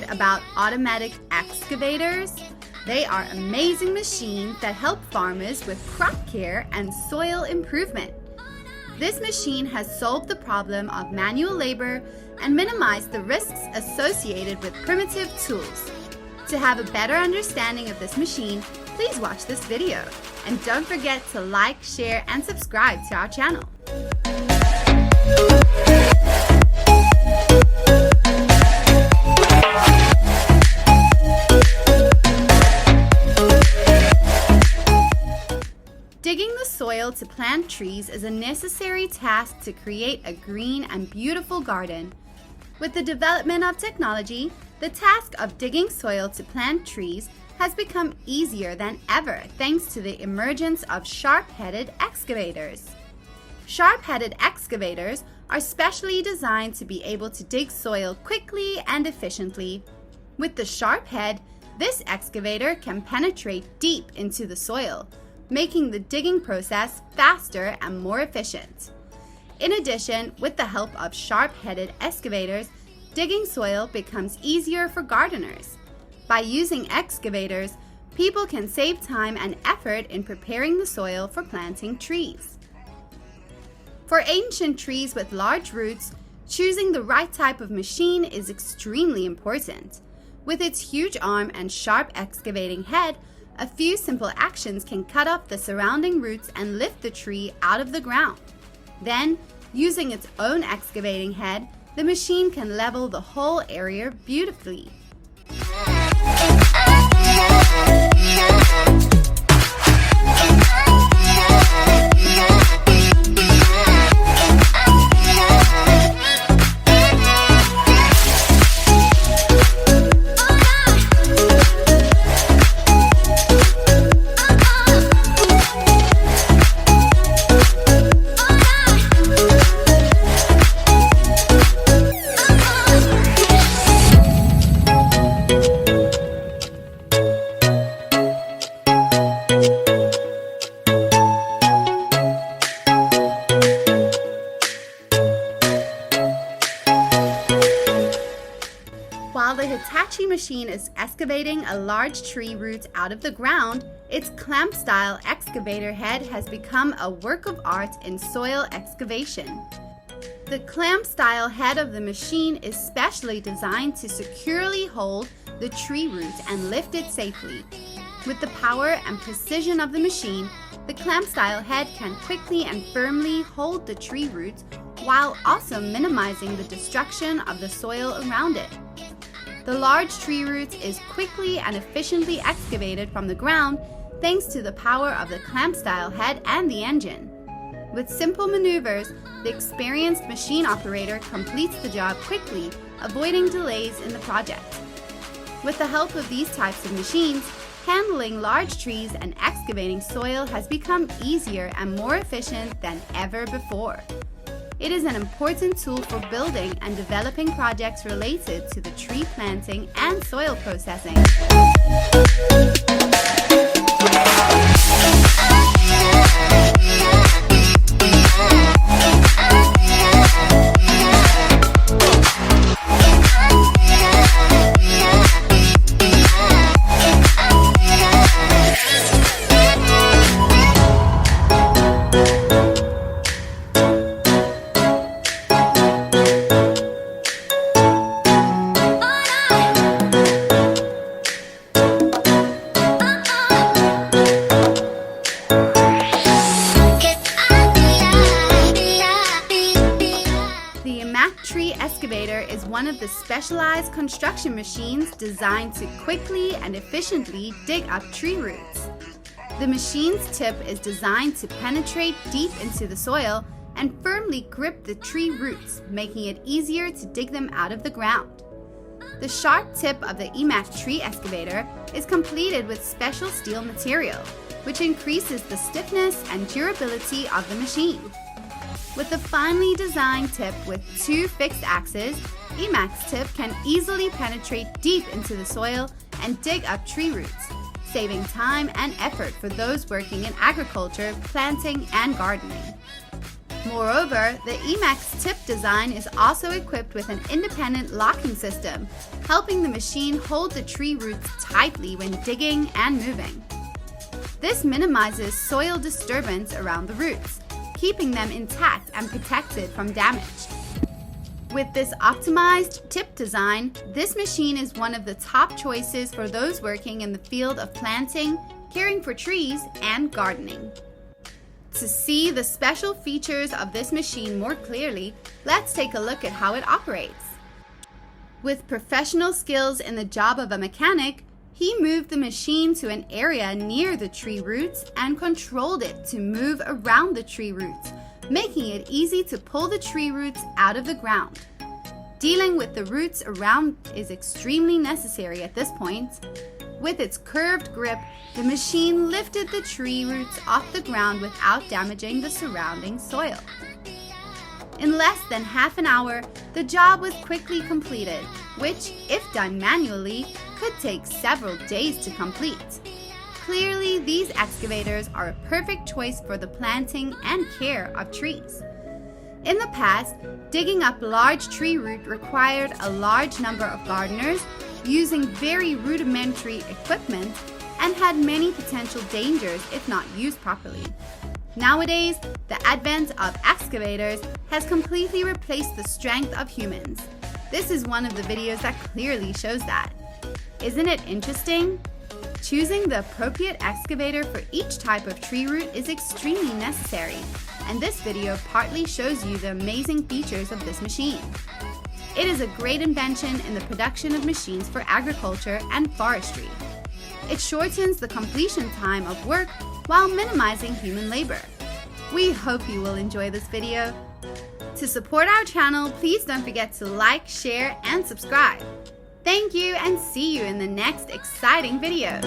about automatic excavators? They are amazing machines that help farmers with crop care and soil improvement. This machine has solved the problem of manual labor and minimized the risks associated with primitive tools. To have a better understanding of this machine, please watch this video. And don't forget to like, share, and subscribe to our channel. Digging the soil to plant trees is a necessary task to create a green and beautiful garden. With the development of technology, the task of digging soil to plant trees has become easier than ever thanks to the emergence of sharp-headed excavators. Sharp-headed excavators are specially designed to be able to dig soil quickly and efficiently. With the sharp head, this excavator can penetrate deep into the soil, making the digging process faster and more efficient. In addition, with the help of sharp-headed excavators, digging soil becomes easier for gardeners. By using excavators, people can save time and effort in preparing the soil for planting trees. For ancient trees with large roots, choosing the right type of machine is extremely important. With its huge arm and sharp excavating head, a few simple actions can cut off the surrounding roots and lift the tree out of the ground. Then, using its own excavating head, the machine can level the whole area beautifully. While the Hitachi machine is excavating a large tree root out of the ground, its clamp-style excavator head has become a work of art in soil excavation. The clamp-style head of the machine is specially designed to securely hold the tree root and lift it safely. With the power and precision of the machine, the clamp-style head can quickly and firmly hold the tree root while also minimizing the destruction of the soil around it. The large tree root is quickly and efficiently excavated from the ground thanks to the power of the clamp-style head and the engine. With simple maneuvers, the experienced machine operator completes the job quickly, avoiding delays in the project. With the help of these types of machines, handling large trees and excavating soil has become easier and more efficient than ever before. It is an important tool for building and developing projects related to the tree planting and soil processing. Excavator is one of the specialized construction machines designed to quickly and efficiently dig up tree roots. The machine's tip is designed to penetrate deep into the soil and firmly grip the tree roots, making it easier to dig them out of the ground. The sharp tip of the EMAC tree excavator is completed with special steel material, which increases the stiffness and durability of the machine. With the finely designed tip with 2 fixed axes, EMAC's tip can easily penetrate deep into the soil and dig up tree roots, saving time and effort for those working in agriculture, planting, and gardening. Moreover, the Emax tip design is also equipped with an independent locking system, helping the machine hold the tree roots tightly when digging and moving. This minimizes soil disturbance around the roots, keeping them intact and protected from damage. With this optimized tip design, this machine is one of the top choices for those working in the field of planting, caring for trees, and gardening. To see the special features of this machine more clearly, let's take a look at how it operates. With professional skills in the job of a mechanic, he moved the machine to an area near the tree roots and controlled it to move around the tree roots, making it easy to pull the tree roots out of the ground. Dealing with the roots around is extremely necessary at this point. With its curved grip, the machine lifted the tree roots off the ground without damaging the surrounding soil. In less than half an hour, the job was quickly completed, which, if done manually, could take several days to complete. Clearly, these excavators are a perfect choice for the planting and care of trees. In the past, digging up large tree root required a large number of gardeners using very rudimentary equipment and had many potential dangers if not used properly. Nowadays, the advent of excavators has completely replaced the strength of humans. This is one of the videos that clearly shows that. Isn't it interesting? Choosing the appropriate excavator for each type of tree root is extremely necessary, and this video partly shows you the amazing features of this machine. It is a great invention in the production of machines for agriculture and forestry. It shortens the completion time of work while minimizing human labor. We hope you will enjoy this video. To support our channel, please don't forget to like, share, and subscribe. Thank you, and see you in the next exciting videos.